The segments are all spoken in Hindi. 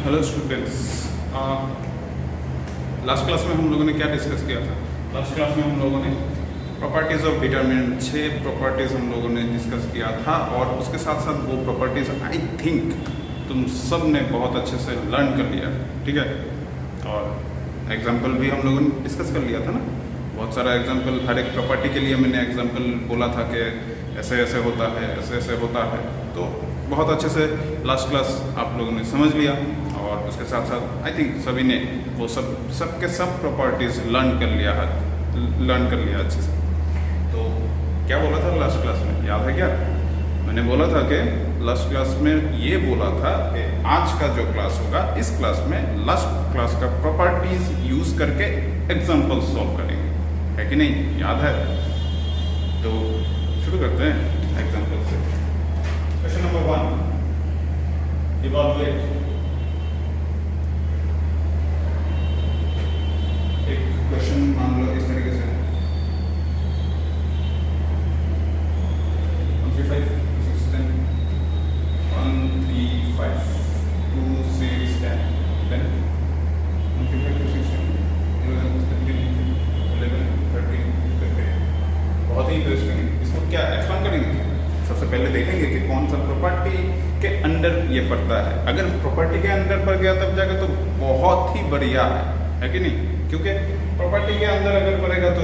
Hello students. लास्ट क्लास में हम लोगों ने क्या डिस्कस किया था? लास्ट क्लास में हम लोगों ने प्रॉपर्टीज़ ऑफ डिटरमिनेंट 6 प्रॉपर्टीज़ हम लोगों ने डिस्कस किया था, और उसके साथ साथ वो प्रॉपर्टीज़ आई थिंक तुम सब ने बहुत अच्छे से लर्न कर लिया, ठीक है। और एग्जाम्पल भी हम लोगों ने डिस्कस कर लिया था ना, बहुत सारा एग्जाम्पल। हर एक प्रॉपर्टी के लिए मैंने एग्जाम्पल बोला था कि ऐसे ऐसे होता है, ऐसे ऐसे होता है। तो बहुत अच्छे से लास्ट क्लास आप लोगों ने समझ लिया, और उसके साथ साथ आई थिंक सभी ने वो सब के सब प्रॉपर्टीज़ लर्न कर लिया अच्छे से। तो क्या बोला था लास्ट क्लास में, याद है क्या? मैंने बोला था कि लास्ट क्लास में ये बोला था कि आज का जो क्लास होगा, इस क्लास में लास्ट क्लास का प्रॉपर्टीज़ यूज़ करके एग्जाम्पल सॉल्व करेंगे, है कि नहीं? याद है? तो शुरू करते हैं एग्जाम्पल से। Question number 1, evaluate. एक क्वेश्चन मान लो इस तरीके से, 135 2 6 10 135 2 6 10 10 135 2 6 10 11 13 13 15। बहुत ही इंटरेस्टिंग। इसको क्या एक्सप्लेन करेंगे? सबसे पहले देखेंगे कि कौन सा प्रॉपर्टी के अंडर ये पड़ता है। अगर प्रॉपर्टी के अंडर पड़ गया तब जाकर तो बहुत ही बढ़िया है कि नहीं? क्योंकि प्रॉपर्टी के अंदर अगर पड़ेगा तो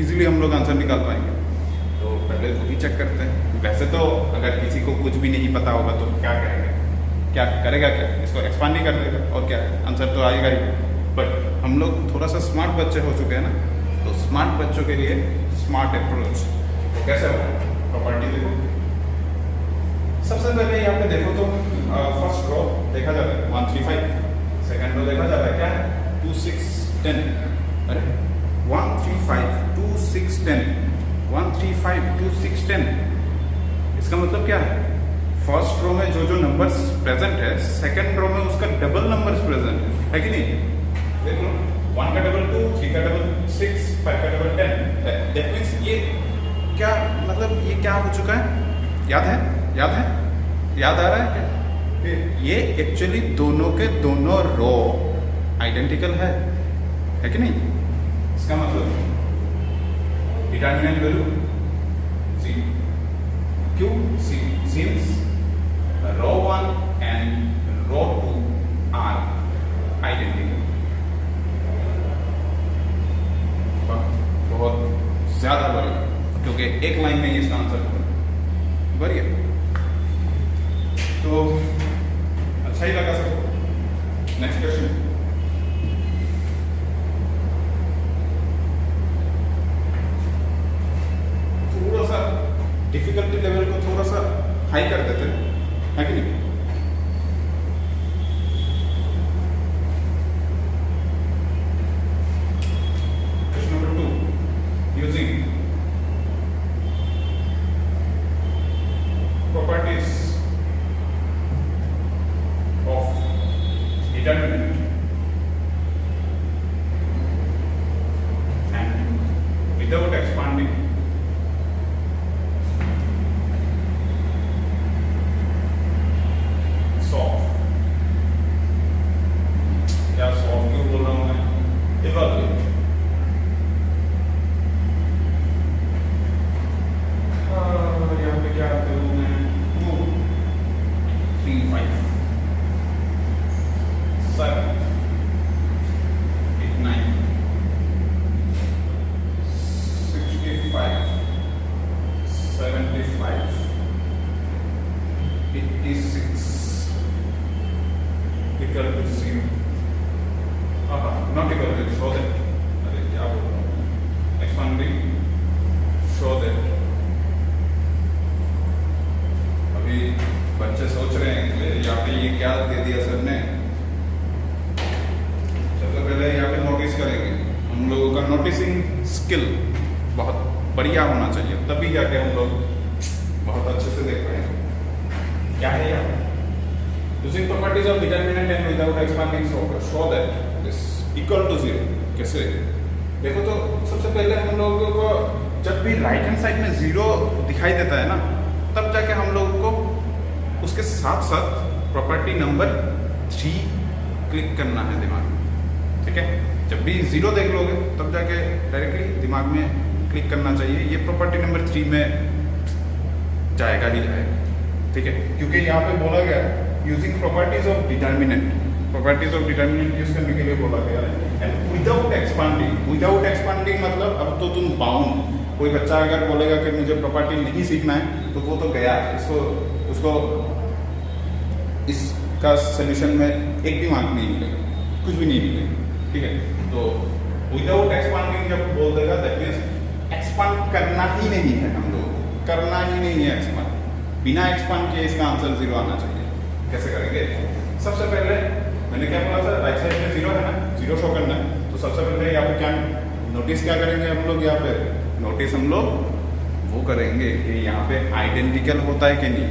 इजीली हम लोग आंसर निकाल पाएंगे। तो पहले वो ही चेक करते हैं। वैसे तो अगर किसी को कुछ भी नहीं पता होगा तो क्या करेगा? क्या इसको एक्सपांड ही कर देगा, और क्या आंसर तो आएगा ही। बट हम लोग थोड़ा सा स्मार्ट बच्चे हो चुके हैं ना, तो स्मार्ट बच्चों के लिए स्मार्ट अप्रोच। तो कैसे होगा? प्रॉपर्टी देखो, सबसे पहले यहाँ पे देखो तो फर्स्ट रो देखा जाता है 135, सेकंड रो देखा जाता है क्या है 2 6 10। अरे 135 2 6 10 135 2 6 10, इसका मतलब क्या है? फर्स्ट रो में जो नंबर्स प्रेजेंट है, सेकंड रो में उसका डबल नंबर्स प्रेजेंट है कि नहीं? देख लो, 1 का डबल 2, 3 का डबल 6, 5 का डबल 10। दैट मीन्स ये क्या मतलब, ये क्या हो चुका है? याद आ रहा है क्या? ये एक्चुअली दोनों के दोनों रो आइडेंटिकल है कि नहीं? इसका मतलब determinant value C Q C since row 1 and row 2 are identical. बहुत ज्यादा बढ़िया, क्योंकि एक लाइन में इसका आंसर बढ़िया। तो अच्छा ही लगा सबको। नेक्स्ट क्वेश्चन, थोड़ा सा डिफिकल्टी लेवल को थोड़ा सा हाई कर देते हैं, है कि नहीं? Question number 2, using properties of determinant and without expanding solve। क्या solve क्यों बोल रहा हूं मैं? evaluate। यहाँ पे क्या करूँ मैं? 2 3 5 7 8 9 65 75 86 equal to 0। not equal to, show that। अरे क्या बोल रहा हूँ? expanding, show that। अभी बच्चे सोच रहे हैं कि यहाँ पे ये क्या दे दिया सर ने। सबसे पहले यहाँ पे नोटिस करेंगे। हम लोगों का नोटिसिंग स्किल बहुत बढ़िया होना चाहिए, तभी जाके हम लोग बहुत अच्छे से देख पाएंगे। क्या है यहाँ? Using properties of determinant and without expanding show that this equal to 0। कैसे? देखो तो सबसे पहले हम लोगों को जब भी राइट हैंड साइड में 0 दिखाई देता है ना, तब जाके हम लोगों को उसके साथ साथ प्रॉपर्टी नंबर 3 क्लिक करना है दिमाग में, ठीक है। जब भी 0 देख लोगे तब जाके डायरेक्टली दिमाग में क्लिक करना चाहिए, ये प्रॉपर्टी नंबर 3 में जाएगा ही जाएगा, ठीक है। क्योंकि यहाँ पे बोला गया using properties of determinant, properties of determinant use करने के लिए बोला गया है। एंड विदाउट एक्सपांडिंग मतलब अब तो तुम बाउंड, कोई बच्चा अगर बोलेगा कि मुझे प्रॉपर्टी नहीं सीखना है तो वो तो गया, उसको इसका सोल्यूशन में एक भी मार्क नहीं मिलेगा, कुछ भी नहीं मिलेगा, ठीक है। तो विदाउट एक्सपांडिंग जब बोल देगा दैट मीन्स एक्सपांड करना ही नहीं है, हम लोग करना ही नहीं है एक्सपांड, बिना एक्सपांड किए इसका आंसर 0 आना चाहिए। कैसे करेंगे? सबसे पहले मैंने क्या बोला था, राइट साइड में 0 है ना, 0 शो करना है। तो सबसे पहले यहाँ पे क्या नोटिस क्या करेंगे हम लोग, यहाँ पे नोटिस हम लोग वो करेंगे कि यहाँ पे आइडेंटिकल होता है कि नहीं।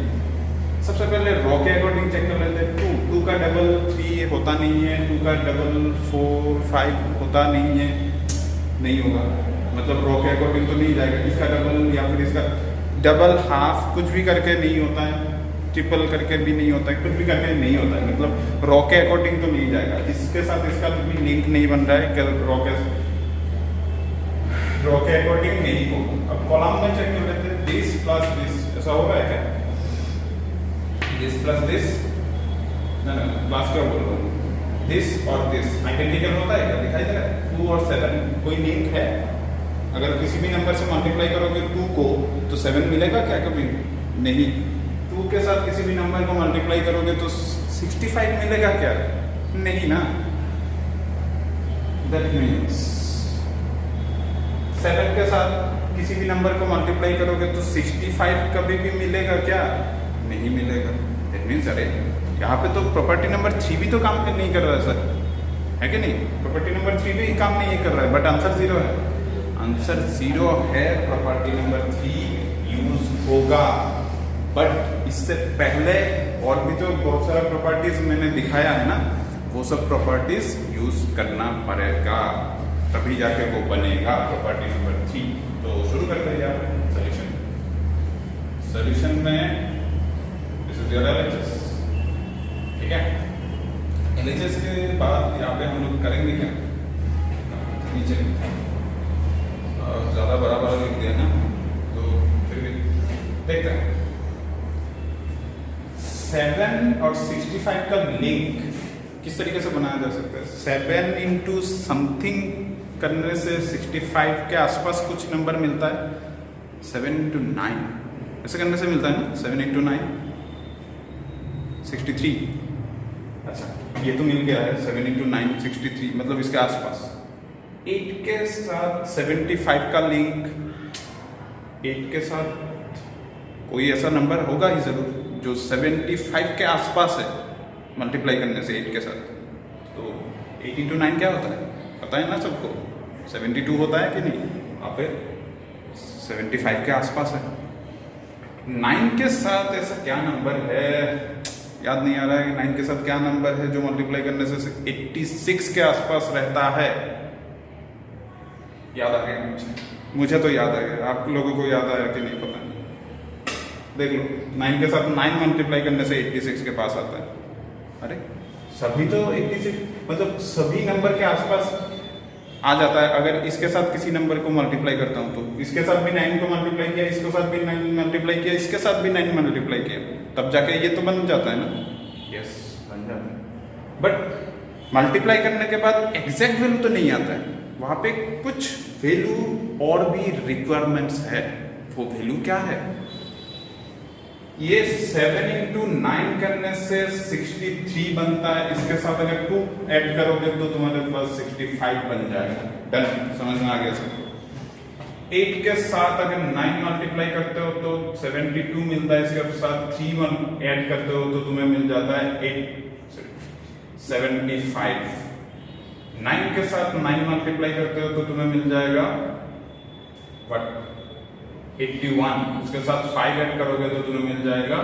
सबसे पहले रॉ के अकॉर्डिंग चेक कर लेते हैं। 2 का डबल 3 होता नहीं है, 2 का डबल 4 5 होता नहीं है, नहीं होगा, मतलब रॉ के अकॉर्डिंग तो नहीं जाएगा। इसका डबल या फिर इसका डबल हाफ कुछ भी करके नहीं होता है, ट्रिपल करके भी नहीं होता है, कुछ भी करके नहीं होता है, मतलब रॉ के अकॉर्डिंग तो नहीं जाएगा। इसके साथ इसका भी लिंक नहीं बन रहा है, क्या रॉ के अकॉर्डिंग नहीं होगा। अब कॉलम में चेक कर लेते हैं, दिस प्लस दिस, ऐसा हो रहा है क्या? दिस प्लस दिस, ना प्लस क्या बोल रहा हूँ, दिस और दिस आइडेंटिकल होता है क्या? दिखाई दे रहा है 2 और 7 कोई लिंक है? अगर किसी भी नंबर से मल्टीप्लाई करोगे 2 को तो 7 मिलेगा क्या? कभी नहीं। 2 के साथ किसी भी नंबर को मल्टीप्लाई करोगे तो 65 मिलेगा क्या? नहीं ना। दैट मीन्स 7 के साथ किसी भी नंबर को मल्टीप्लाई करोगे तो 65 कभी भी मिलेगा क्या? नहीं मिलेगा। दैट मीन्स अरे यहाँ पे तो प्रॉपर्टी नंबर 3 भी तो काम नहीं कर रहा है सर, है कि नहीं? प्रॉपर्टी नंबर 3 भी काम नहीं कर रहा है, बट आंसर 0 है। आंसर 0 है, प्रॉपर्टी नंबर 3 यूज होगा। बट इससे पहले और भी तो बहुत सारा प्रॉपर्टीज मैंने दिखाया है ना, वो सब प्रॉपर्टीज यूज करना पड़ेगा, तभी जाके वो बनेगा प्रॉपर्टी नंबर 3। तो शुरू करते हैं यहाँ पे सॉल्यूशन में। दिस इज योर एलएचएस, ठीक है। एलएचएस के बाद यहाँ पे हम लोग करेंगे क्या, नीचे ज़्यादा बड़ा लिख दिया ना, तो फिर भी देखते हैं। 7 और 65 का लिंक किस तरीके से बनाया जा सकता है? 7 इंटू समथिंग करने से 65 के आसपास कुछ नंबर मिलता है। 7 इंटू 9 ऐसे करने से मिलता है ना, 7 इंटू 9 63। अच्छा ये तो मिल गया है, 7 इंटू 9 63, मतलब इसके आसपास। 8 के साथ 75 का लिंक, 8 के साथ कोई ऐसा नंबर होगा ही जरूर जो 75 के आसपास है मल्टीप्लाई करने से 8 के साथ। तो 8 इंटू 9 क्या होता है पता है ना सबको? 72 होता है कि नहीं? वहाँ पे 75 के आसपास है। 9 के साथ ऐसा क्या नंबर है, याद नहीं आ रहा है कि 9 के साथ क्या नंबर है जो मल्टीप्लाई करने से 86 के आसपास रहता है। याद आ गया मुझे तो याद आ गया, आप लोगों को याद आया कि नहीं पता नहीं। देख लो 9 के साथ 9 मल्टीप्लाई करने से 86 के पास आता है। अरे सभी तो 86 मतलब सभी नंबर के आसपास आ जाता है। अगर इसके साथ किसी नंबर को मल्टीप्लाई करता हूँ तो इसके साथ भी 9 को मल्टीप्लाई किया, इसके साथ भी 9 मल्टीप्लाई किया, इसके साथ भी 9 मल्टीप्लाई किया, तब जाके ये तो बन जाता है ना। यस बन जाता है, बट मल्टीप्लाई करने के बाद एग्जैक्ट वैल्यू तो नहीं आता है, वहाँ पे कुछ वैल्यू और भी रिक्वायरमेंट्स है। वो वैल्यू क्या है? ये 7 इंटू 9 करने से 63 बनता है, इसके साथ अगर 2 ऐड करोगे तो तुम्हारे पास 65 बन जाएगा। डन, समझ में आ गया सबको? 8 के साथ अगर 9 मल्टीप्लाई करते हो तो 72 मिलता है, इसके साथ 3 ऐड करते हो तो तुम्हें मिल जाता है 75। 9 के साथ 9 मल्टीप्लाई करते हो तो तुम्हें मिल जाएगा 81, उसके साथ 5 ऐड करोगे तो तुम्हें मिल जाएगा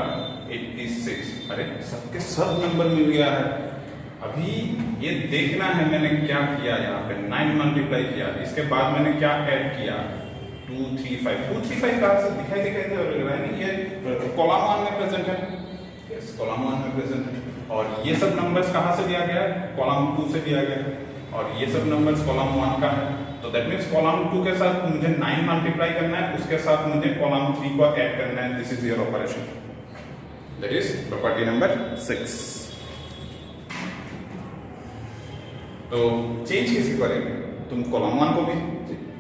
86। अरे सबके सब नंबर मिल गया है। अभी ये देखना है मैंने क्या किया, यहाँ पे 9 मल्टीप्लाई किया, इसके बाद मैंने क्या ऐड किया 235 कहाँ से दिखाई दे रहा है? ये कॉलम 1 में प्रेजेंट है। यस कॉलम 1 में प्रेजेंट है। और ये सब नंबर्स कहाँ से लिया गया है? कॉलम 2 से लिया गया है। और ये सब नंबर्स कॉलम 1 का है, तो दैट मीन्स कॉलम 2 के साथ मुझे 9 मल्टीप्लाई करना है, उसके साथ मुझे कॉलम 3 को ऐड करना है। This is your operation, that is property number 6। तो चेंज किसी करेंगे? तुम कॉलम 1 को भी,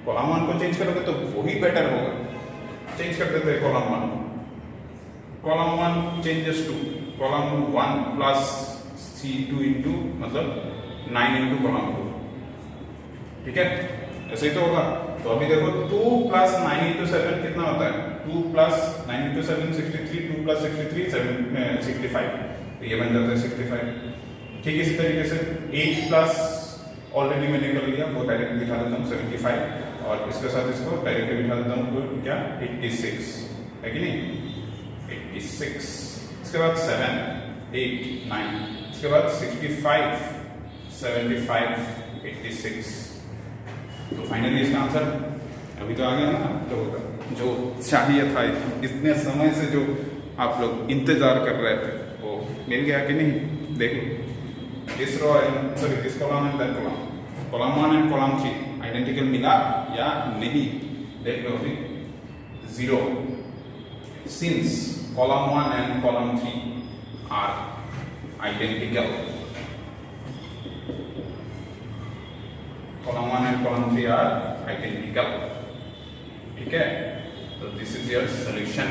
कॉलम 1 को चेंज करोगे तो वही बेटर होगा। चेंज कर देते हैं column 1। Column 1 changes to column 1 plus C2 into मतलब 9 इंटू कॉलम 2, ठीक है, ऐसे ही तो होगा। तो अभी देखो 2 प्लस 9 इंटू 7 कितना होता है? 2 प्लस 9 इंटू 7 63, 2 प्लस 63 65, तो ये बन जाता है 65। ठीक इसी तरीके से 8 प्लस ऑलरेडी मैंने कर लिया, वो डायरेक्ट बिठा देता हूँ 75, और इसके साथ इसको डायरेक्ट बिठा देता हूँ तो क्या 86 है कि नहीं, 86। इसके बाद 7 8 9, इसके बाद 65 75 86। तो फाइनली इसका आंसर अभी तो आ गया ना, तो जो चाहिए था इतने समय से जो आप लोग इंतजार कर रहे थे वो मिल गया कि नहीं? देखो this row and sorry this column and that column, column 1 and column 3 identical मिला या नहीं? देख लो अभी 0, since column 1 and column 3 are identical, column 1 and column 3 are identical, ठीक है। तो this is your solution,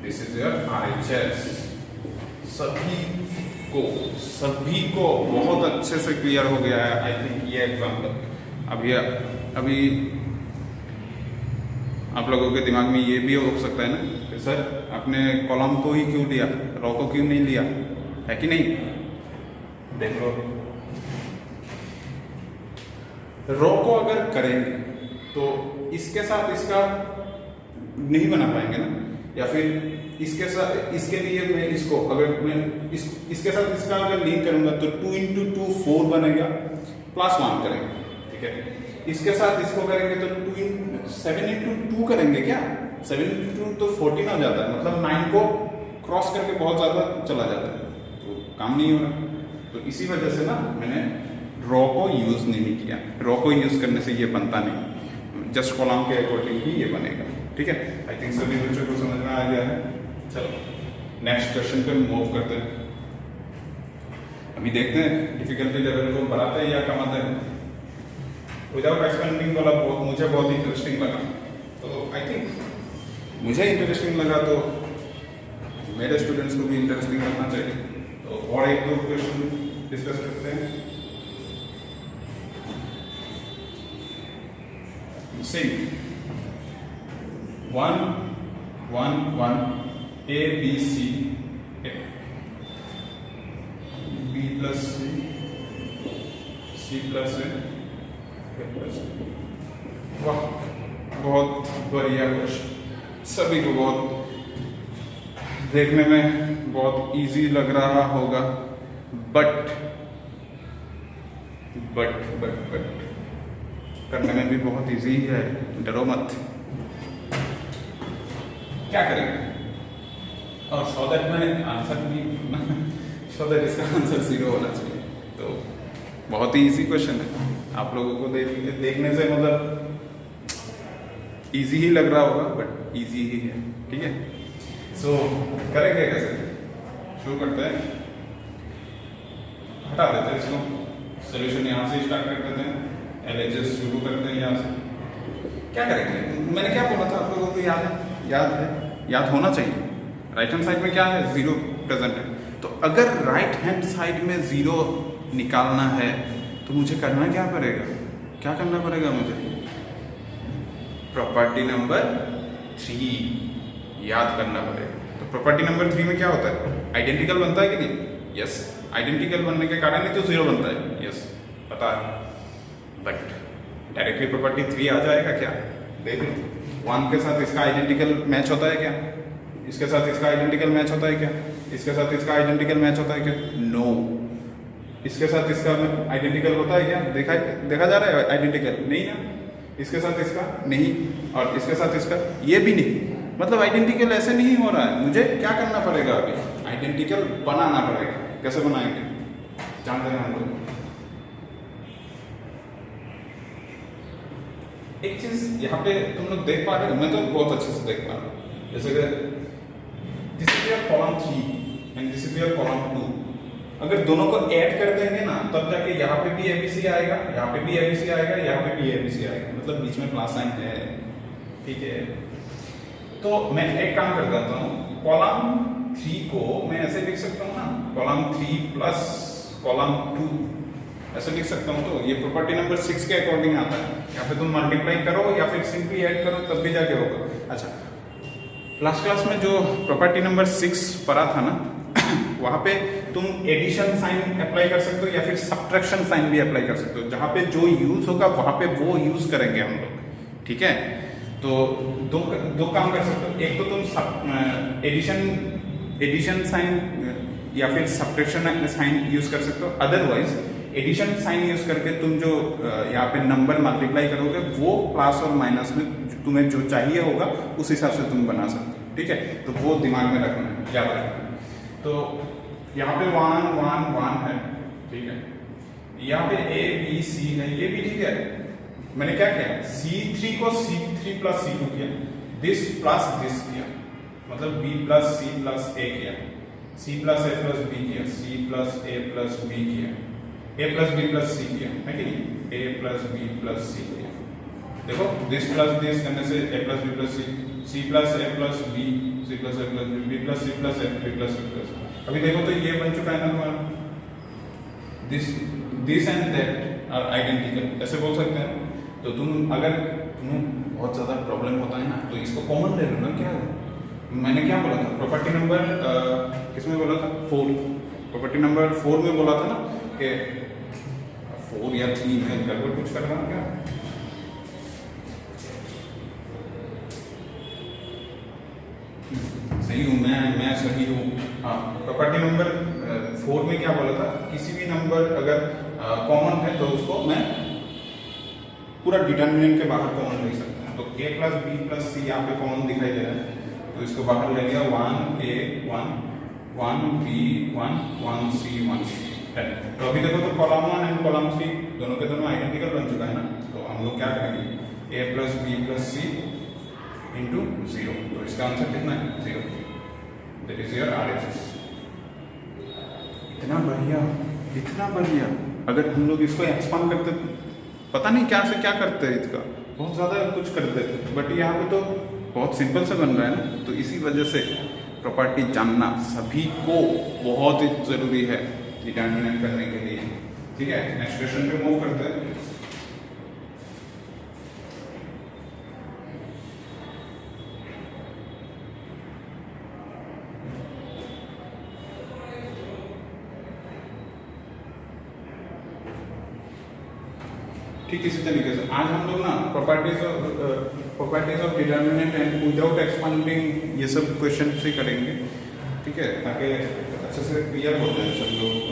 this is your RHS। सभी को बहुत अच्छे से क्लियर हो गया है आई थिंक ये एग्जाम्पल। अभी आप लोगों के दिमाग में ये भी हो सकता है ना कि सर आपने कॉलम को ही क्यों लिया, रो को क्यों नहीं लिया, है कि नहीं? देखो रो को अगर करेंगे तो इसके साथ इसका नहीं बना पाएंगे ना, या फिर इसके साथ इसके लिए मैं इसको अगर मैं इसके साथ इसका अगर लिंक करूंगा तो 2 इंटू 2 4 बनेगा, +1 करेंगे, ठीक है। इसके साथ इसको करेंगे तो 7 इंटू 2 करेंगे, क्या 7 इंटू 2 तो 14 हो जाता है, मतलब 9 को क्रॉस करके बहुत ज़्यादा चला जाता है, तो काम नहीं हो रहा। तो इसी वजह से ना मैंने रो को यूज़ नहीं किया। रो को यूज़ करने से ये बनता नहीं, जस्ट कॉलम के अकॉर्डिंग ही ये बनेगा, ठीक है। आई थिंक सभी बच्चों को समझ में आ गया है। चलो नेक्स्ट क्वेश्चन पे मूव करते हैं। अभी देखते हैं डिफिकल्टी लेवल को बढ़ाते हैं या कमाते हैं। विदाउट एक्सपेंडिंग वाला मुझे बहुत इंटरेस्टिंग लगा, तो आई थिंक मुझे इंटरेस्टिंग लगा तो मेरे स्टूडेंट्स को भी इंटरेस्टिंग लगना चाहिए। तो और एक दो क्वेश्चन डिस्कस करते हैं। Same 1 1 1 A B C B plus C plus A plus. वाह बहुत बढ़िया क्वेश्चन, सभी को बहुत देखने में बहुत इजी लग रहा होगा, बट करने में भी बहुत इजी है, डरो मत। क्या करेंगे? और सो दैट मैंने आंसर भी सो दैट इसका आंसर 0 होना चाहिए। तो बहुत ही इजी क्वेश्चन है, आप लोगों को देखने से मतलब इजी ही लग रहा होगा, बट इजी ही है, ठीक है। सो करेंगे कैसे? शुरू करते हैं, हटा देते हैं इसको, सोल्यूशन यहाँ से स्टार्ट कर देते हैं, LHS शुरू करते हैं यहाँ से। क्या करेंगे? मैंने क्या बोला था आप लोगों को याद है? याद होना चाहिए। राइट हैंड साइड में क्या है? 0 प्रेजेंट है। तो अगर राइट हैंड साइड में 0 निकालना है तो मुझे करना क्या पड़ेगा? क्या करना पड़ेगा मुझे? प्रॉपर्टी नंबर 3 याद करना पड़ेगा। तो प्रॉपर्टी नंबर 3 में क्या होता है? आइडेंटिकल बनता है कि नहीं? यस, आइडेंटिकल बनने के कारण ही तो 0 बनता है। यस, पता है, बट डायरेक्टली प्रॉपर्टी 3 आ जाएगा क्या? देख लो, 1 के साथ इसका आइडेंटिकल मैच होता है क्या? इसके साथ इसका आइडेंटिकल मैच होता है क्या? इसके साथ इसका आइडेंटिकल मैच होता है क्या? नो। इसके साथ इसका आइडेंटिकल होता है क्या? देखा जा रहा है आइडेंटिकल? नहीं ना। इसके साथ इसका नहीं, और इसके साथ इसका ये भी नहीं। मतलब आइडेंटिकल ऐसे नहीं हो रहा है, मुझे क्या करना पड़ेगा, अभी आइडेंटिकल बनाना पड़ेगा। कैसे बनाएंगे जानते हैं हम लोग। एक चीज यहाँ पे तुम लोग देख पा रहे हो, मैं तो बहुत अच्छे से देख पा रहा हूँ, जैसे कि this is your column 3 and this is your column 2। अगर दोनों को ऐड कर देंगे ना तब जाके यहाँ पे भी एबीसी आएगा, यहाँ पे भी एबीसी आएगा, यहाँ पे भी एबीसी आएगा, मतलब बीच में प्लस साइन है, ठीक है। तो मैं एक काम कर देता हूँ, कॉलम 3 को मैं ऐसे लिख सकता हूँ ना, कॉलम 3 प्लस कॉलम 2 ऐसे लिख सकता हूँ। तो ये प्रॉपर्टी नंबर 6 के अकॉर्डिंग आता है। यहाँ पे तुम मल्टीप्लाई करो या फिर सिंपली ऐड करो तब भी जाके होगा। अच्छा, लास्ट क्लास में जो प्रॉपर्टी नंबर 6 पढ़ा था ना वहां पे तुम एडिशन साइन अप्लाई कर सकते हो या फिर सब्ट्रैक्शन साइन भी अप्लाई कर सकते हो। जहां पे जो यूज होगा वहां पे वो यूज करेंगे हम लोग, ठीक है। तो दो काम कर सकते हो, एक तो तुम एडिशन साइन या फिर सब्ट्रैक्शन साइन यूज कर सकते हो। अदरवाइज एडिशन साइन यूज करके तुम जो यहाँ पे नंबर मल्टीप्लाई करोगे वो प्लस और माइनस में तुम्हें जो चाहिए होगा उस हिसाब से तुम बना सकते हो, ठीक है। तो वो दिमाग में रखना है, क्या रखना है। तो यहाँ पे 1 1 1 है, ठीक है। यहाँ पे A B C है, ये भी ठीक है। मैंने क्या किया, C3 को C3 प्लस C2 किया, दिस प्लस दिस किया, मतलब B plus C plus A किया, C plus A plus B किया, C plus A plus B किया, A plus B plus C किया, है कि नहीं, A plus B plus C किया। देखो दिस प्लस दिस करने से A plus B plus C plus A plus B, C plus A plus B plus C plus A B plus C plus. अभी देखो तो ये बन चुका है ना हमारा, this and that are identical, ऐसे बोल सकते हैं। तो तुम अगर तुम्हें बहुत ज़्यादा प्रॉब्लम होता है ना तो इसको कॉमन ले लो ना। क्या मैंने क्या बोला था, प्रॉपर्टी नंबर किसमें बोला था, 4, प्रॉपर्टी नंबर 4 में बोला था ना कि 4 या 3 में गड़बड़ कुछ कर रहा हूँ क्या, सही हूँ मैं सही हूँ। हाँ, प्रॉपर्टी नंबर 4 में क्या बोला था, किसी भी नंबर अगर कॉमन है तो उसको मैं पूरा डिटर्मिनेंट के बाहर कॉमन ले सकता हूँ। तो A plus B plus C यहाँ पे कॉमन दिखाई दे रहा है, तो इसको बाहर ले लिया, 1A 1 1 B 1 1 C 1 है। तो अभी देखो तो कॉलम 1 एंड कॉलम 3 दोनों के दोनों आइडेंटिकल बन चुका है ना। तो हम लोग क्या करेंगे, A plus B plus C into 0। तो इसका आंसर कितना है, 0। That is your RHS। इतना बढ़िया, इतना बढ़िया। अगर हम लोग इसको एक्सपांड करते, पता नहीं क्या से क्या करते हैं, इसका बहुत ज़्यादा कुछ कर देते, बट यहाँ पे तो बहुत सिंपल से बन रहा है ना। तो इसी वजह से प्रॉपर्टी जानना सभी को बहुत ही ज़रूरी है डिटर्मिनेंट करने के लिए, ठीक है। नेक्स्ट क्वेश्चन पे मूव करते हैं। ठीक इसी तरीके से आज हम लोग ना properties of determinant and without expanding ये सब क्वेश्चन से करेंगे, ठीक है, ताकि अच्छे से क्लियर हो जाए सब लोगों को।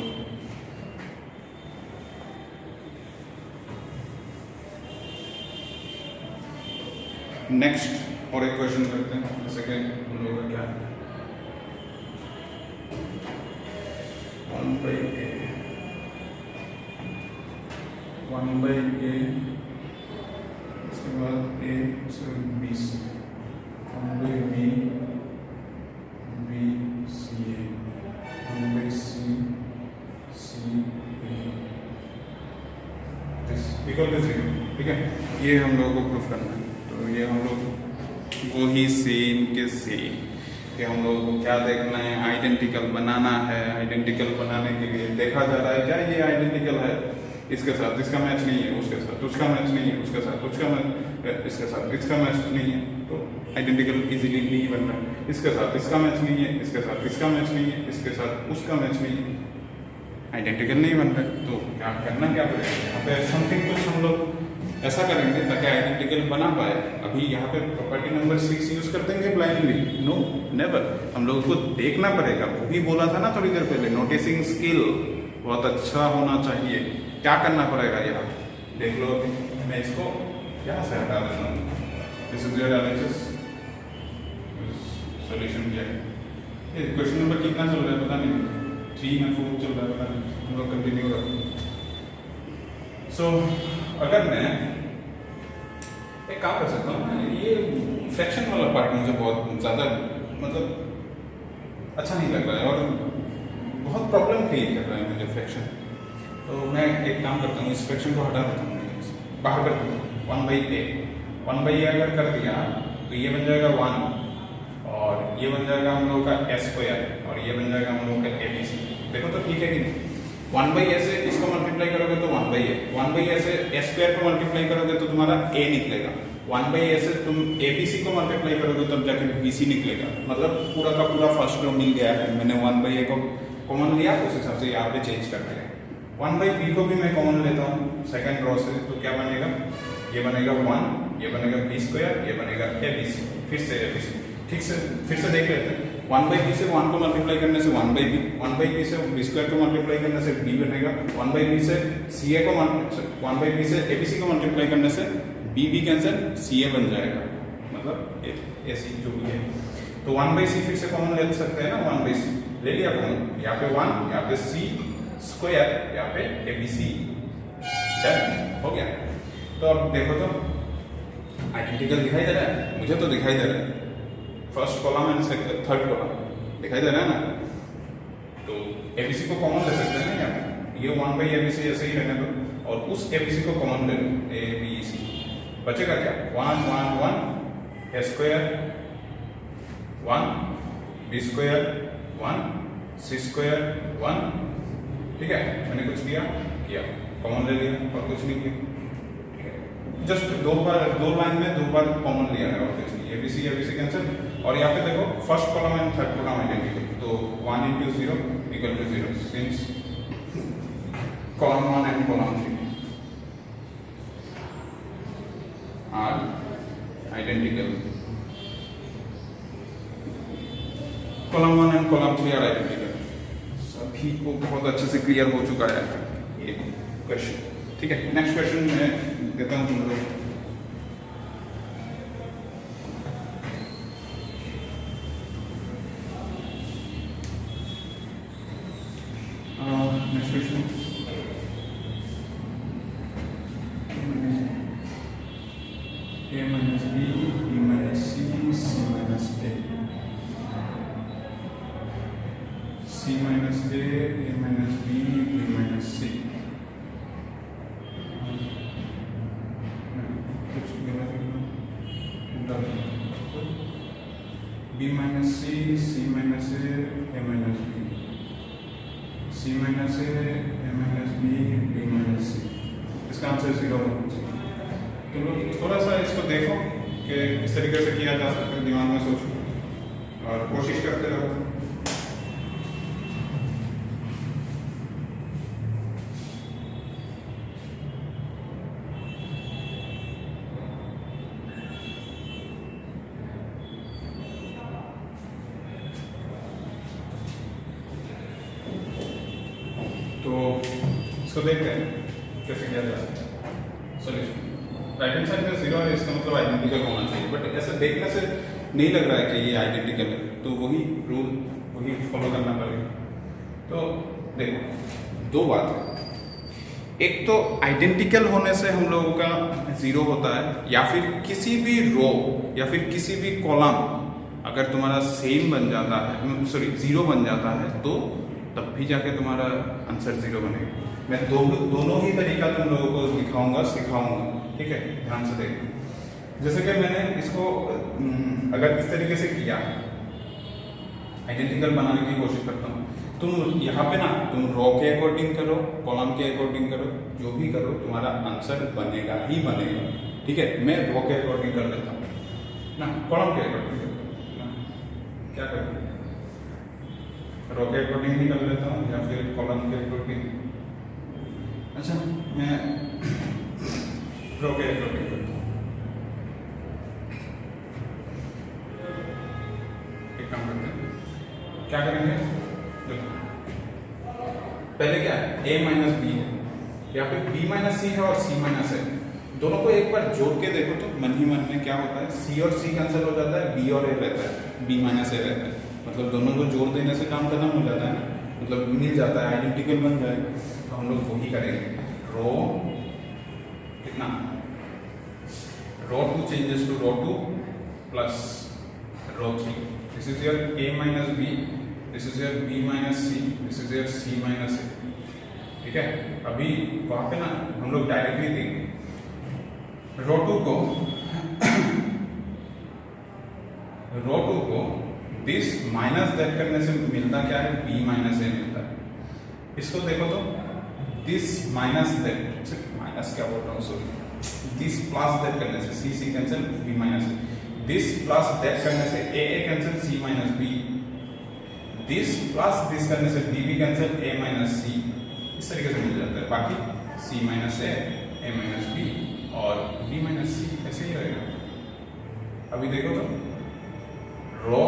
नेक्स्ट और एक क्वेश्चन करते हैं, जैसे कि हम लोगों का क्या है, 1/a, इसके बाद a से b c, 1/b b c a, 1/c c a, equal to 0, ठीक है। ये हम लोगों को प्रूफ करना है। तो ये हम लोग वो ही सेम के सेम कि हम लोगों को क्या देखना है, आइडेंटिकल बनाना है। आइडेंटिकल बनाने के लिए देखा जा रहा है क्या ये आइडेंटिकल है इसके साथ, इसका मैच नहीं है उसके साथ, उसका मैच नहीं है उसके साथ, उसका मैच इसके साथ, इसका मैच नहीं है, तो आइडेंटिकल इजीली नहीं बन रहा है। इसके साथ इसका मैच नहीं है, इसके साथ इसका मैच नहीं है, इसके साथ उसका मैच नहीं है, आइडेंटिकल नहीं बन रहा है। तो क्या करना, क्या पड़ेगा, यहाँ पे समथिंग कुछ हम लोग ऐसा करेंगे ताकि आइडेंटिकल बना पाए। अभी यहाँ पे प्रॉपर्टी नंबर 6 यूज कर देंगे ब्लाइंडली, नो नेवर। हम लोगों को देखना पड़ेगा, वो भी बोला था ना थोड़ी देर पहले, नोटिसिंग स्किल बहुत अच्छा होना चाहिए। क्या करना पड़ेगा यहाँ देख लो। मैं इसको यहाँ से हटा देता हूँ, this is your analysis, solution किया। ये क्वेश्चन नंबर कितना चल रहा है पता नहीं, 3 या 4 चल रहा है पता नहीं, हम लोग कंटिन्यू रखें। सो अगर मैं एक काम कर सकता हूँ, ये फ्रैक्शन वाला पार्ट मुझे बहुत ज़्यादा मतलब अच्छा नहीं लग रहा है और बहुत प्रॉब्लम क्रिएट कर रहा है मुझे फ्रैक्शन। तो मैं एक काम करता हूँ, इस फ्रैक्शन को हटा देता हूँ, बाहर कर दूँ 1/a। 1/a अगर कर दिया तो ये बन जाएगा 1 और ये बन जाएगा हम लोग का s² और ये बन जाएगा हम लोग का abc। देखो तो ठीक है कि नहीं? 1/a से इसको मल्टीप्लाई करोगे तो 1/a, 1/a से s² को मल्टीप्लाई करोगे तो तुम्हारा a निकलेगा, 1/a से तुम abc को मल्टीप्लाई करोगे तब जाके bc निकलेगा। मतलब पूरा का पूरा फर्स्ट रो मिल गया है। मैंने 1/a को कॉमन लिया, उस हिसाब से यहाँ पे चेंज कर दिया। 1/b को भी मैं कॉमन लेता हूँ सेकंड रो से, तो क्या बनेगा? ये बनेगा 1, ये बनेगा b², ये बनेगा abc, फिर से abc। ठीक से फिर से देख लेते हैं। 1/b से 1 को मल्टीप्लाई करने से 1/b, 1/b से b² को मल्टीप्लाई करने से b बनेगा, 1/b से ca को 1/b से abc को मल्टीप्लाई करने से b कैंसिल, ca बन जाएगा, मतलब ac जो भी है। तो 1/c फिर से कॉमन ले सकते हैं ना, 1/c ले लिया कॉमन, यहाँ पे 1, यहाँ पे c², यहाँ पे abc, डन हो गया। तो अब देखो तो आइडेंटिकल दिखाई दे रहा है, मुझे तो दिखाई दे रहा है। First column and third column दिखाई दे रहा है ना, तो abc को कॉमन ले सकते हैं ना यहाँ पे, ये 1/abc ऐसे ही रहने दो और उस abc को कॉमन ले लो, abc बचेगा क्या? 1 1 1 s² 1 b² 1 c² 1। ठीक है, मैंने कुछ किया कॉमन ले लिया और कुछ नहीं किया। ठीक है, जस्ट दो लाइन में 2 बार कॉमन लिया है और कुछ नहीं। abc कैंसिल और यहाँ पे देखो first column and third column identical, तो 1 × 0 = 0 since column 1 and column 3 are identical, column 1 and column 3 are identical. सभी को बहुत अच्छे से क्लियर हो चुका है ये क्वेश्चन। ठीक है, नेक्स्ट क्वेश्चन मैं देता हूँ तुम लोग। Next question a - b, b - c, c - a, c - a, a - b, b - c। b - c, c - a, a - b, c - a, a - b, b - c। इसका आंसर 0 होना चाहिए। तो लोग थोड़ा सा इसको देखो कि इस तरीके से किया जा सकता है, दिमाग में सोचो और कोशिश करते रहो। तो इसको देखते हैं कैसे किया जा सकता है सॉल्यूशन। राइट हैंड साइड में 0 है, इसका मतलब आइडेंटिकल होना चाहिए, बट ऐसा देखने से नहीं लग रहा है कि ये आइडेंटिकल है, तो वही रूल वही फॉलो करना पड़ेगा। तो देखो दो बात है, एक तो आइडेंटिकल होने से हम लोगों का 0 होता है, या फिर किसी भी रो या फिर किसी भी कॉलम अगर तुम्हारा सेम बन जाता है, 0 बन जाता है, तो तब भी जाके तुम्हारा आंसर 0 बनेगा। मैं दोनों ही तरीका तुम लोगों को दिखाऊंगा, सिखाऊंगा। ठीक है, ध्यान से देखो। जैसे कि मैंने इसको अगर इस तरीके से किया, आइडेंटिकल बनाने की कोशिश करता हूँ, तुम यहाँ पे ना तुम रो के अकॉर्डिंग करो, कॉलम के अकॉर्डिंग करो, जो भी करो तुम्हारा आंसर बनेगा ही बनेगा। ठीक है, मैं रो के अकॉर्डिंग कर लेता हूँ ना, कॉलम के अकॉर्डिंग ना, क्या करूँ, रो के अकॉर्डिंग ही कर लेता हूँ या फिर कॉलम के अकॉर्डिंग। अच्छा, मैं रो के अकॉर्डिंग करता हूँ। एक काम करते हैं, क्या करेंगे, देखो पहले क्या है, a - b है, यहाँ पे b - c है और c - है। b दोनों को एक बार जोड़ के देखो तो मन ही मन में क्या होता है, सी और सी कैंसिल हो जाता है, बी और ए रहता है, बी माइनस ए रहता है, मतलब दोनों को जोड़ देने से काम खत्म हो जाता है ना, मतलब मिल जाता है, आइडेंटिकल बन जाएगा। तो हम लोग वही करेंगे, रो कितना, row 2 changes to row 2 plus row 3, this is your A minus B, this is your B minus C, this is your C minus A. ठीक है, अभी वहां पे ना हम लोग डायरेक्टली देंगे रो 2 को दिस माइनस दैट करने से मिलता क्या है, बी माइनस ए मिलता है। इसको देखो तो दिस माइनस दैट, माइनस क्या बोल रहा हूँ सॉरी, दिस प्लस दैट करने से C C cancel, B minus A, this plus that करने से A cancel, C minus B, this plus this करने से B B cancel, A minus C, इस तरीके से मिल जाता है। बाकी C minus A minus B और बी माइनस सी ऐसे ही रहेगा। अभी देखो तो रो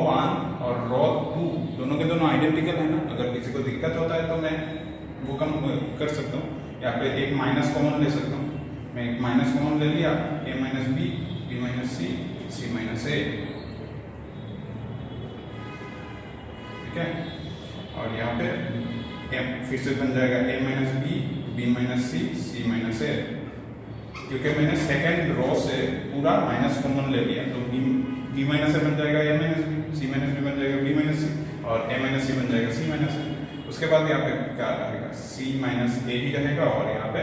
1 और रो 2 दोनों के दोनों आइडेंटिकल है ना, अगर किसी को दिक्कत होता है तो मैं वो कम कर सकता हूँ, या फिर एक माइनस कॉमन ले सकता हूँ। मैं एक माइनस कॉमन ले लिया, ए minus B, B minus C, C minus A. ठीक है, और यहाँ पे फिर से बन जाएगा ए माइनस बी, बी माइनस सी, सी माइनस ए। क्योंकि मैंने सेकेंड रो से पूरा माइनस कॉमन ले लिया, तो बी माइनस ए बन जाएगा ए माइनस बी, सी माइनस बी बन जाएगा बी माइनस सी, और ए माइनस सी बन जाएगा सी माइनस ए। उसके बाद यहाँ पे क्या रहेगा, सी माइनस ए ही रहेगा, और यहाँ पे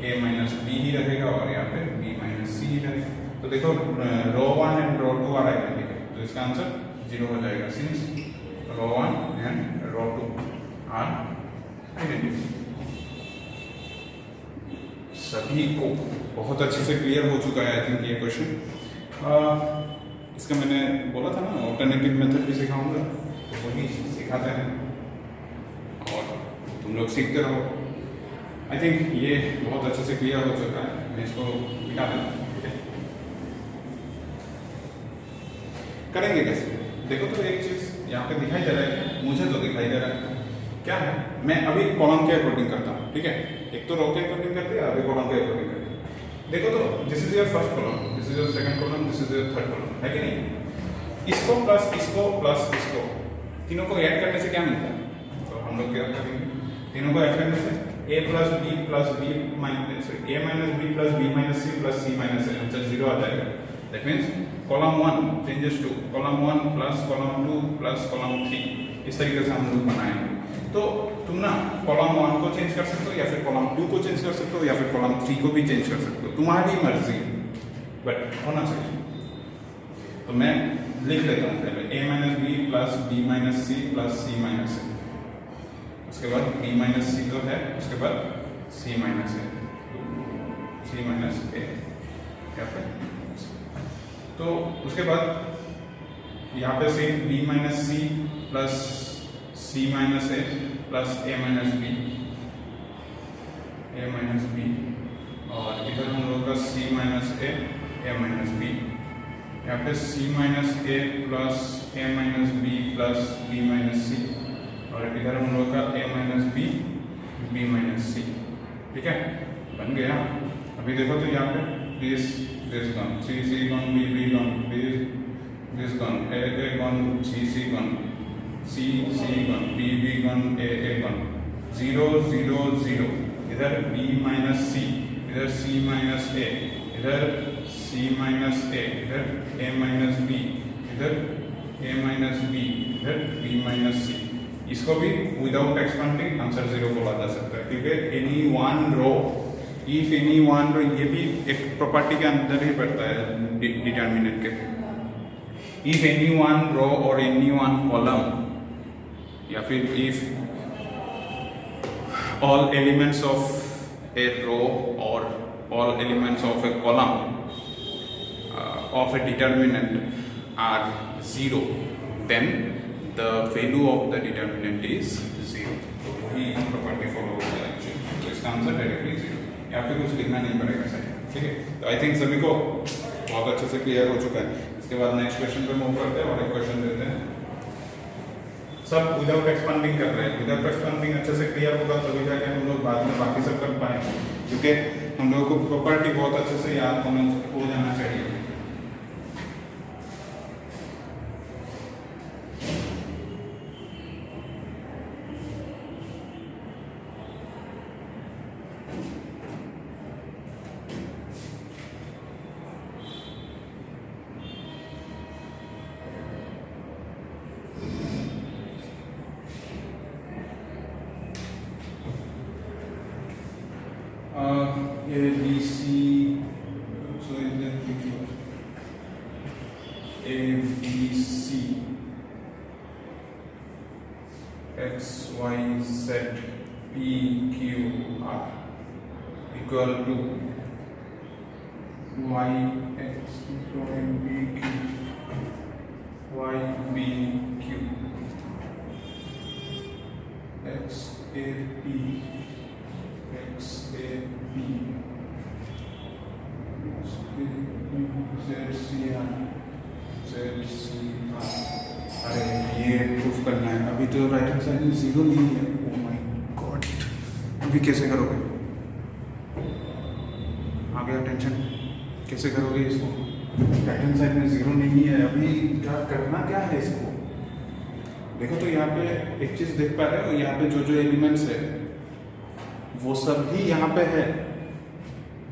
ए माइनस बी ही रहेगा, और यहाँ पे बी माइनस सी ही रहेगा। तो देखो row 1 and row 2 are identical, तो इसका आंसर 0 हो जाएगा, since row 1 and row 2 are identical. सभी को बहुत अच्छे से क्लियर हो चुका है आई थिंक ये क्वेश्चन। इसका मैंने बोला था ना ऑल्टरनेटिव मेथड भी सिखाऊंगा, तो वही सिखाते हैं और तुम लोग सीखते रहो। आई थिंक ये बहुत अच्छे से क्लियर हो चुका है, मैं इसको मिटा देता हूँ। करेंगे कैसे, देखो तो एक चीज यहाँ पे दिखाई दे रहा है, मुझे तो दिखाई दे रहा है क्या है, मैं अभी कॉलम के अकॉर्डिंग करता हूँ। ठीक है, एक तो रो के अकॉर्डिंग कर दिया, अभी कॉलम के अकॉर्डिंग कर दिया। देखो तो this is your first column, this is your second column, this is your third column, है कि नहीं। इसको प्लस इसको, तीनों को ऐड करने से क्या मिलता है, तो हम लोग क्या करेंगे, तीनों को ऐड करने से A plus B minus A minus B plus B minus C plus C minus A, answer 0 आ जाएगा। That means column 1 changes to column 1 plus column 2 plus column 3, इस तरीके से हम लोग बनाएंगे। तो तुम ना कॉलम 1 को चेंज कर सकते हो, या फिर कॉलम 2 को चेंज कर सकते हो, या फिर कॉलम 3 को भी चेंज कर सकते हो, तुम्हारी मर्जी है, बट होना चाहिए। तो मैं लिख लेता हूँ पहले A minus B plus B minus C plus C minus A, उसके बाद बी माइनस सी तो है, उसके बाद सी माइनस ए, सी माइनस ए क्या पे, तो उसके बाद यहाँ पे से B minus C plus C minus A plus A minus B, और इधर हम लोग का C minus A minus B, यहाँ पे C minus A plus A minus B plus B minus C, और इधर हम लोग का A minus B minus C. ठीक है, बन गया। अभी देखो तो यहाँ पे this gone, C gone, B gone, this gone, A gone, C gone, C gone, B गन, ए गन, 0 0 0, इधर बी माइनस सी, इधर सी माइनस ए, इधर सी माइनस ए, इधर ए माइनस बी, इधर ए माइनस बी, इधर बी माइनस सी। इसको भी विदाउट एक्सपेंडिंग आंसर 0 बोला जा सकता है, क्योंकि any one row, if any one row, ये भी एक प्रॉपर्टी के अंदर ही पड़ता है डिटर्मिनेंट के। इफ एनी वन रो और एनी वन कॉलम, या फिर if all elements of a row or all elements of a column of a determinant are 0, then the value of the determinant is 0. तो वही प्रॉपर्टी फॉलो होता है एक्चुअली, तो इसका आंसर डायरेक्टली 0, यहाँ पे कुछ लिखना नहीं पड़ेगा सर। ठीक है, तो आई थिंक सभी को बहुत अच्छे से क्लियर हो चुका है। इसके बाद नेक्स्ट क्वेश्चन पे मूव करते हैं और एक क्वेश्चन देते हैं। सब विदाउट एक्सपांडिंग कर रहे हैं, विदाउट एक्सपांडिंग अच्छे से क्लियर होगा तभी जाके हम लोग बाद में बाकी सब कर पाएंगे, क्योंकि हम लोगों को प्रॉपर्टी बहुत अच्छे से याद हो जाना चाहिए। A B C, so is that A B C X Y Z P Q R equal to Y X Y B Q Y B Q X A P X A P Z C R Z C R। अरे ये प्रूफ करना है, अभी तो राइट हैंड साइड में जीरो नहीं है। ओह माय गॉड, अभी कैसे करोगे? आ गया टेंशन, कैसे करोगे इसको? राइट हैंड साइड में जीरो नहीं है, अभी क्या करना क्या है इसको? देखो तो यहाँ पे एक चीज देख पा रहे हो, यहाँ पे जो जो एलिमेंट्स है वो सब ही यहाँ पे है,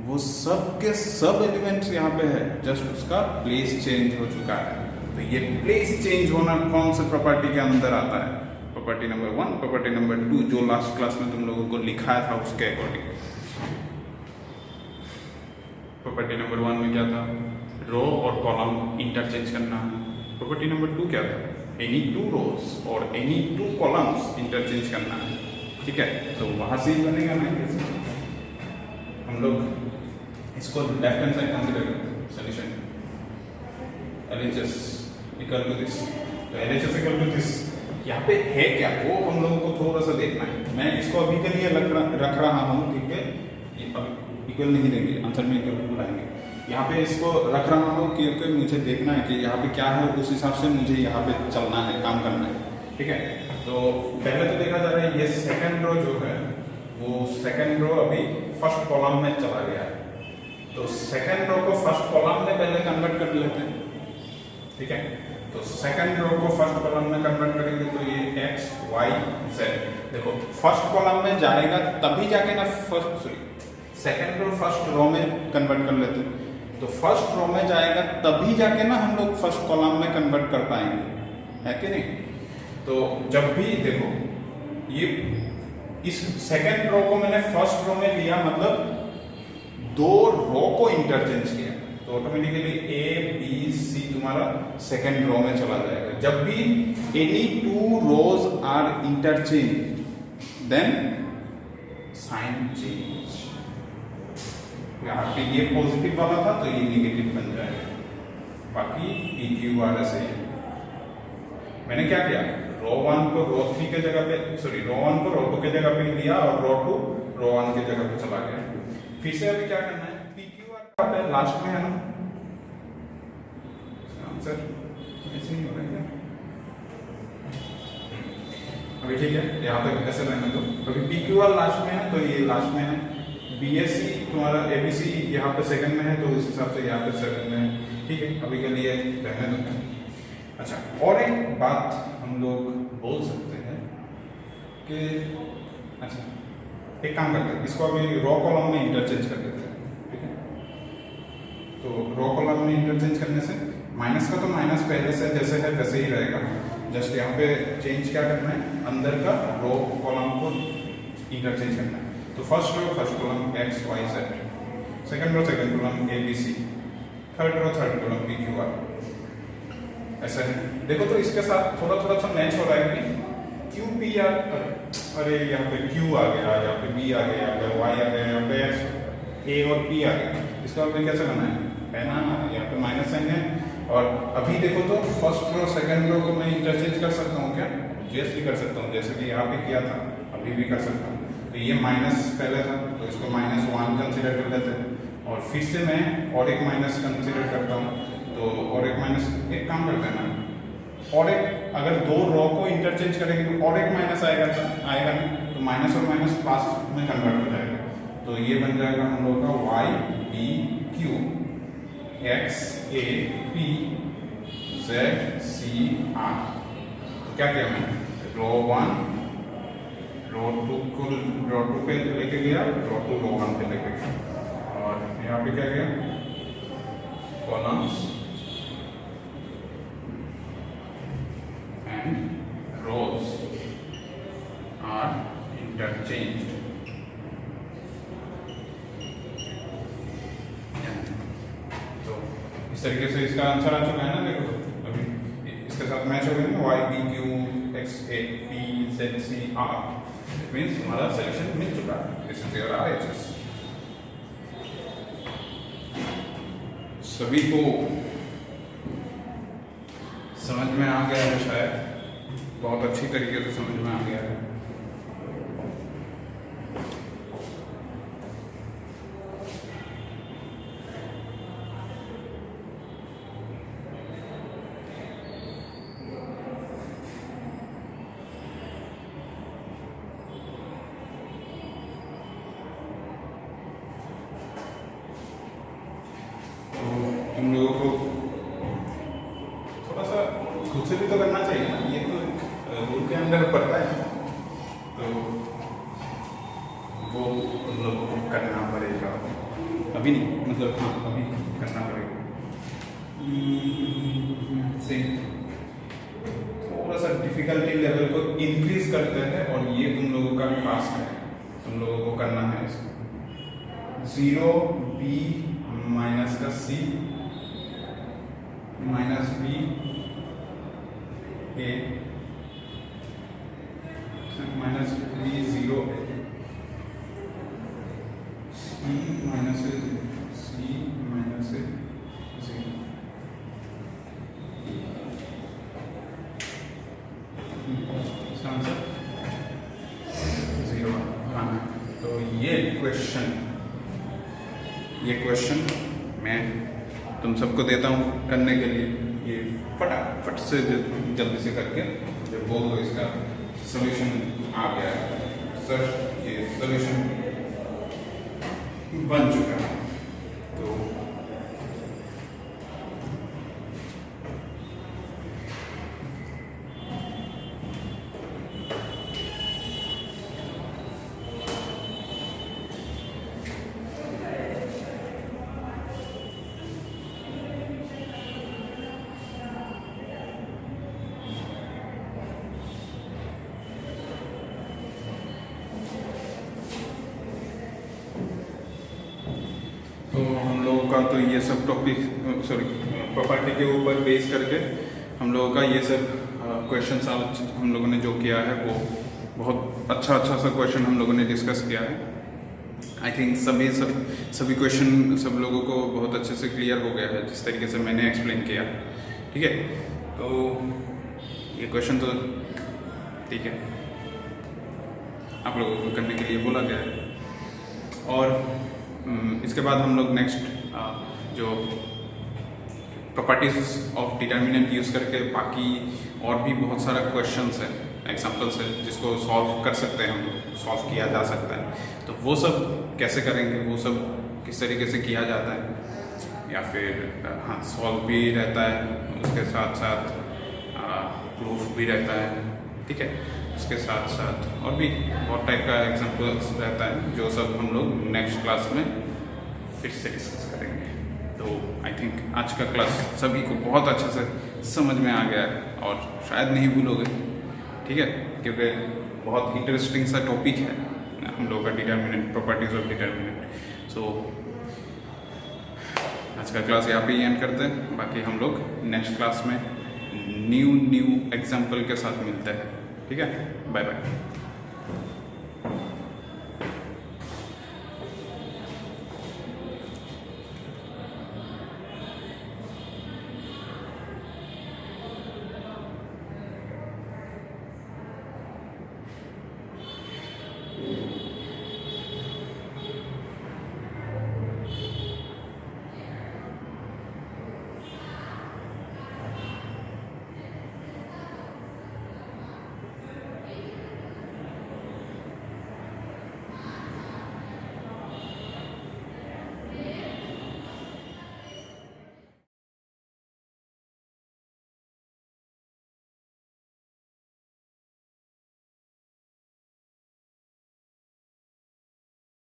वो सब के सब एलिमेंट्स यहाँ पे है, जस्ट उसका प्लेस चेंज हो चुका है। तो ये प्लेस चेंज होना कौन से प्रॉपर्टी के अंदर आता है? प्रॉपर्टी नंबर 1, प्रॉपर्टी नंबर 2, जो लास्ट क्लास में तुम लोगों को लिखाया था उसके अकॉर्डिंग। प्रॉपर्टी नंबर 1 में क्या था? रो और कॉलम इंटरचेंज करना। प्रॉपर्टी नंबर 2 क्या था? एनी 2 रोज और एनी 2 कॉलम्स इंटरचेंज करना है। ठीक है, तो वहां से ही बनेगा ना। हम लोग इसको लेफ्ट हैंड साइड कंसीडर करते हैं। Solution LHS equal to this, तो LHS इक्वल टू दिस यहाँ पे है क्या वो हम लोगों को थोड़ा सा देखना है। मैं इसको अभी के लिए रख रहा हूँ, ठीक है, इक्वल नहीं देंगे, आंसर में इक्वल लाएंगे। यहाँ पे इसको रख रहा हूँ क्योंकि मुझे देखना है कि यहाँ पे क्या है, उस हिसाब से मुझे यहाँ पे चलना है, काम करना है। ठीक है, तो पहले तो देखा जा रहा है ये सेकंड रो जो है वो सेकंड रो अभी फर्स्ट कॉलम में चला गया है, तो सेकंड रो को फर्स्ट कॉलम में पहले कन्वर्ट कर लेते हैं। ठीक है, तो सेकंड रो को फर्स्ट कॉलम में कन्वर्ट करेंगे तो ये x y z, देखो फर्स्ट कॉलम में जाएगा तभी जाके ना सेकंड रो फर्स्ट रो में कन्वर्ट कर लेते हैं, तो फर्स्ट रो में जाएगा तभी जाके ना हम लोग फर्स्ट कॉलम में कन्वर्ट कर पाएंगे, है कि नहीं? तो जब भी देखो ये इस सेकंड रो को मैंने फर्स्ट रो में लिया, मतलब 2 रो को इंटरचेंज किया, तो ऑटोमेटिकली A B C तुम्हारा सेकंड रो में चला जाएगा। जब भी any 2 rows are interchange then sign change, यहाँ पे ये पॉजिटिव वाला था तो ये नेगेटिव बन जाएगा, बाकी PQR ऐसे ही। मैंने क्या किया, रो 1 को रो 3 के जगह पे, रो 1 को रो 2 के जगह पे लिया और रो 2 रो 1 के जगह पे चला गया। फिर से अभी क्या करना है, PQR पे लास्ट में है ना आंसर, ऐसे नहीं हो रहा है अभी। ठीक है, यहाँ तक ऐसे रहने दो। अभी PQR लास्ट में है तो ये लास्ट में है, BSC तुम्हारा ABC यहाँ पे सेकंड में है तो इस हिसाब से यहाँ पे सेकंड में है। ठीक है, अभी के लिए रहने दो। अच्छा, और एक बात हम लोग बोल सकते हैं कि अच्छा एक काम करते हैं, इसको अभी रो कॉलम में इंटरचेंज कर देते हैं। ठीक है, तो रो कॉलम में इंटरचेंज करने से माइनस का तो माइनस पहले से जैसे है वैसे ही रहेगा, जस्ट यहाँ पे चेंज क्या करना है, अंदर का रो कॉलम को इंटरचेंज करना है। तो first row first column x y z, second row second column A B C, third row third column P Q R, ऐसा है। देखो तो इसके साथ थोड़ा थोड़ा सा मैच हो रहा है कि Q P R, अरे यहाँ पे Q आ गया, यहाँ पे B आ गया, यहाँ पे Y आ गया, यहाँ पे A और P आ गया, इसका हमें कैसे बनाना है ना, यहाँ पे माइनस साइन है। और अभी देखो तो फर्स्ट रो सेकंड रो को मैं इंटरचेंज कर सकता हूँ क्या? भी कर सकता हूँ, जैसे कि यहाँ पे किया था अभी भी कर सकता हूँ। तो ये माइनस पहले था तो इसको -1 कंसिडर कर लेते हैं, और फिर से मैं और एक माइनस कंसिडर करता हूँ, तो और एक माइनस, एक काम करते हैं ना, और एक अगर 2 रो को इंटरचेंज करेंगे तो और एक माइनस आएगा ना, तो माइनस और माइनस पास में कन्वर्ट हो जाएगा। तो तो ये बन जाएगा हम लोग का Y B Q X A P Z C R. तो क्या किया मैंने, रो 1 रो 2 पे लेके गया, रो 2 रो 1 पे लेके गया, और यहाँ पे क्या किया, columns and rows are interchanged. इस तरीके से इसका आंसर आ चुका है ना, देखो अभी इसके साथ मैच हो गया ना, Y B Q X A P Z C R, it means हमारा सिलेक्शन मिल चुका है। This is your RHS। सभी को समझ में आ गया है, शायद बहुत अच्छी तरीके से समझ में आ गया है। तुम लोगों को थोड़ा सा खुद से भी तो करना चाहिए ना, ये तो रूल के अंदर पड़ता है, तो वो तुम लोगों को करना पड़ेगा। अभी नहीं, मतलब हाँ अभी करना पड़ेगा। सेम थोड़ा सा डिफिकल्टी लेवल को इंक्रीज करते हैं, और ये तुम लोगों का टास्क है, तुम लोगों को करना है इसको। 0 b माइनस का c minus b a minus b 0 a c minus a 0 इसका आंसर 0 आना। तो ये क्वेश्चन मैं तुम सबको देता हूँ करने के लिए, ये फटाफट से जल्दी से करके जब बोल दो इसका सॉल्यूशन आ गया है सर, ये सॉल्यूशन बन चुका है। तो हम लोगों का तो ये सब टॉपिक प्रॉपर्टी के ऊपर बेस करके हम लोगों का ये सब क्वेश्चन हम लोगों ने जो किया है वो बहुत अच्छा सा क्वेश्चन हम लोगों ने डिस्कस किया है। आई थिंक सभी क्वेश्चन सब लोगों को बहुत अच्छे से क्लियर हो गया है जिस तरीके से मैंने एक्सप्लेन किया, ठीक है। तो ये क्वेश्चन तो ठीक है, आप लोगों को करने के लिए बोला गया है। और इसके बाद हम लोग नेक्स्ट जो प्रॉपर्टीज ऑफ डिटर्मिनेंट यूज़ करके बाकी और भी बहुत सारा क्वेश्चंस है, एग्जांपल्स है जिसको सॉल्व कर सकते हैं, हम लोग सॉल्व किया जा सकता है। तो वो सब कैसे करेंगे, वो सब किस तरीके से किया जाता है, या फिर हाँ सॉल्व भी रहता है, उसके साथ साथ प्रूफ भी रहता है, ठीक है। उसके साथ साथ और भी बहुत टाइप का एग्जांपल्स रहता है जो सब हम लोग नेक्स्ट क्लास में फिर से डिस्कस करेंगे। तो आई थिंक आज का क्लास सभी को बहुत अच्छे से समझ में आ गया है और शायद नहीं भूलोगे, ठीक है, क्योंकि बहुत इंटरेस्टिंग सा टॉपिक है हम लोगों का डिटर्मिनेंट, प्रॉपर्टीज ऑफ डिटर्मिनेंट। सो आज का क्लास यहाँ पे ही एंड करते हैं, बाकी हम लोग नेक्स्ट क्लास में न्यू एग्जाम्पल के साथ मिलते हैं, ठीक है। Bye bye.